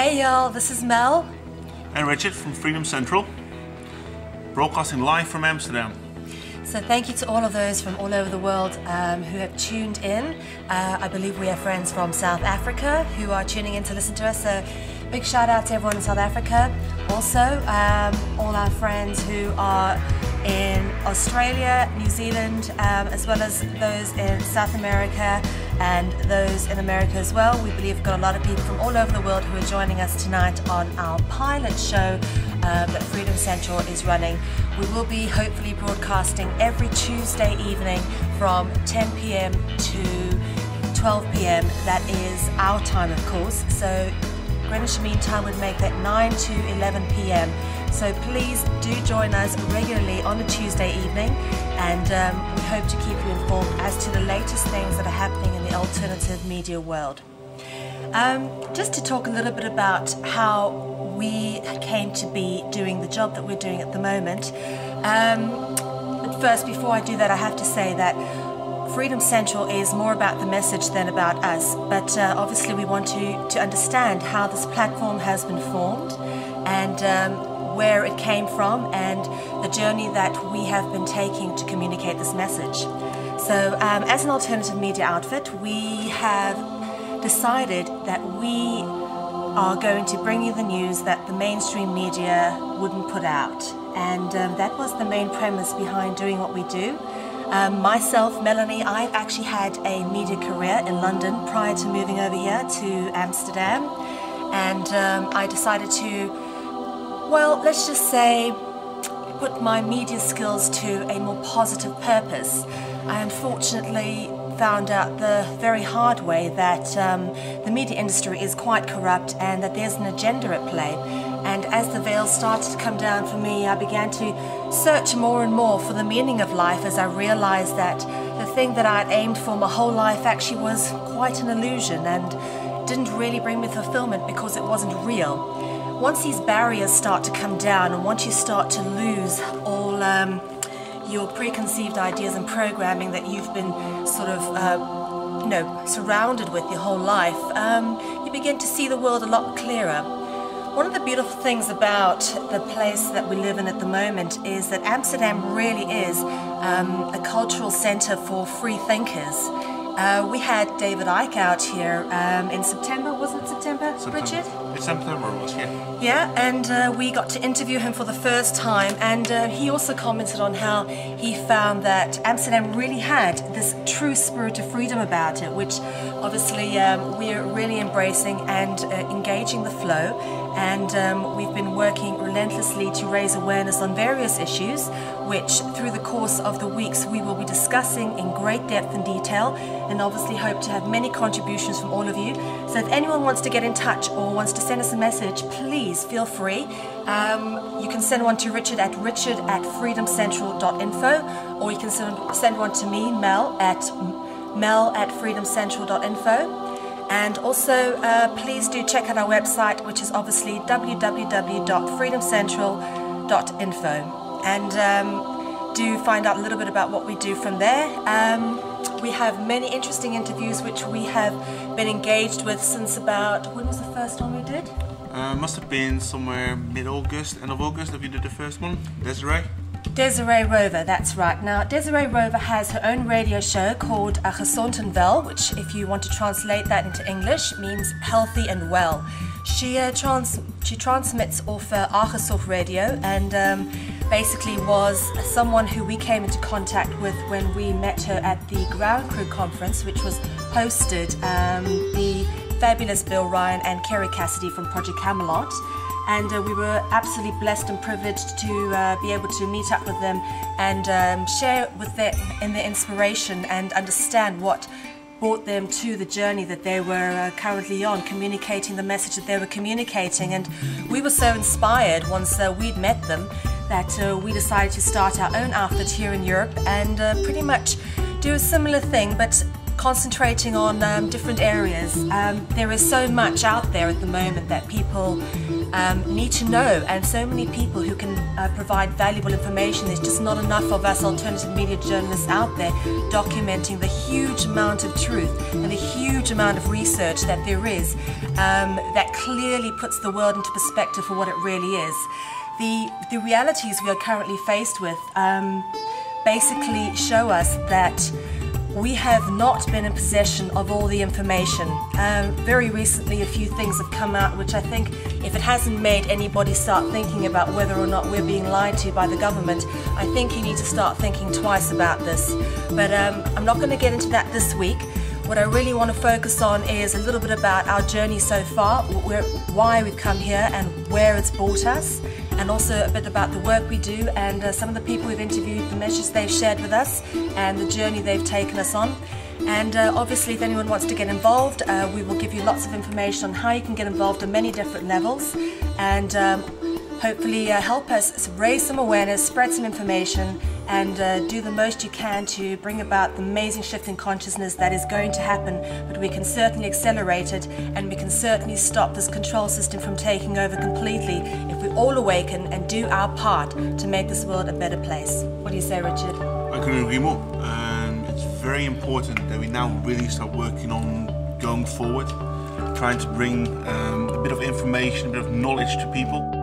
Hey y'all, this is Mel and Richard from Freedom Central, broadcasting live from Amsterdam. So thank you to all of those from all over the world who have tuned in. I believe we have friends from South Africa who are tuning in to listen to us, so big shout out to everyone in South Africa. Also, all our friends who are in Australia, New Zealand, as well as those in South America and those in America as well. We believe we've got a lot of people from all over the world who are joining us tonight on our pilot show that Freedom Central is running. We will be hopefully broadcasting every Tuesday evening from 10 p.m. to 12 p.m. That is our time, of course. So Greenwich Mean Time would make that 9 to 11 p.m. So please do join us regularly on a Tuesday evening, and we hope to keep you informed as to the latest things that are happening in the alternative media world. Just to talk a little bit about how we came to be doing the job that we're doing at the moment. But first, before I do that, I have to say that Freedom Central is more about the message than about us, but obviously we want to understand how this platform has been formed and where it came from and the journey that we have been taking to communicate this message. So as an alternative media outfit, we have decided that we are going to bring you the news that the mainstream media wouldn't put out, and that was the main premise behind doing what we do. Myself, Melanie, I've actually had a media career in London prior to moving over here to Amsterdam, and I decided to, well, let's just say, put my media skills to a more positive purpose. I unfortunately found out the very hard way that the media industry is quite corrupt and that there's an agenda at play. And as the veil started to come down for me, I began to search more and more for the meaning of life, as I realized that the thing that I'd aimed for my whole life actually was quite an illusion and didn't really bring me fulfillment because it wasn't real. Once these barriers start to come down and once you start to lose all your preconceived ideas and programming that you've been sort of surrounded with your whole life, you begin to see the world a lot clearer. One of the beautiful things about the place that we live in at the moment is that Amsterdam really is a cultural center for free thinkers. We had David Icke out here in September, wasn't it September, Richard? It's September, it was, yeah. Yeah, and we got to interview him for the first time, and he also commented on how he found that Amsterdam really had this true spirit of freedom about it, which obviously we're really embracing and engaging the flow, and we've been working relentlessly to raise awareness on various issues, which through the course of the weeks we will be discussing in great depth and detail, and obviously hope to have many contributions from all of you. So if anyone wants to get in touch or wants to send us a message, please feel free. You can send one to Richard at freedomcentral.info, or you can send one to me, Mel at freedomcentral.info. And also please do check out our website, which is obviously www.freedomcentral.info, and do find out a little bit about what we do from there. We have many interesting interviews which we have been engaged with since about, when was the first one we did? Must have been somewhere mid-August, end of August, if you did the first one. Desiree? Desiree Rover, that's right. Now, Desiree Rover has her own radio show called Gezond Wel, which, if you want to translate that into English, means healthy and well. She transmits off Argesof radio, and basically was someone who we came into contact with when we met her at the Ground Crew Conference, which was hosted the fabulous Bill Ryan and Kerry Cassidy from Project Camelot. And we were absolutely blessed and privileged to be able to meet up with them and share with them in their inspiration and understand what brought them to the journey that they were currently on, communicating the message that they were communicating. And we were so inspired once we'd met them that we decided to start our own outfit here in Europe and pretty much do a similar thing, but concentrating on different areas. There is so much out there at the moment that people need to know, and so many people who can provide valuable information. There's just not enough of us alternative media journalists out there documenting the huge amount of truth and the huge amount of research that there is that clearly puts the world into perspective for what it really is. The realities we are currently faced with basically show us that we have not been in possession of all the information. Very recently a few things have come out which I think, if it hasn't made anybody start thinking about whether or not we're being lied to by the government, I think you need to start thinking twice about this. But I'm not going to get into that this week. What I really want to focus on is a little bit about our journey so far, why we've come here and where it's brought us, and also a bit about the work we do and some of the people we've interviewed, the messages they've shared with us and the journey they've taken us on. And obviously if anyone wants to get involved, we will give you lots of information on how you can get involved on many different levels and hopefully help us raise some awareness, spread some information and do the most you can to bring about the amazing shift in consciousness that is going to happen. But we can certainly accelerate it and we can certainly stop this control system from taking over completely if we all awaken and do our part to make this world a better place. What do you say, Richard? I couldn't agree more. It's very important that we now really start working on going forward, trying to bring a bit of information, a bit of knowledge to people.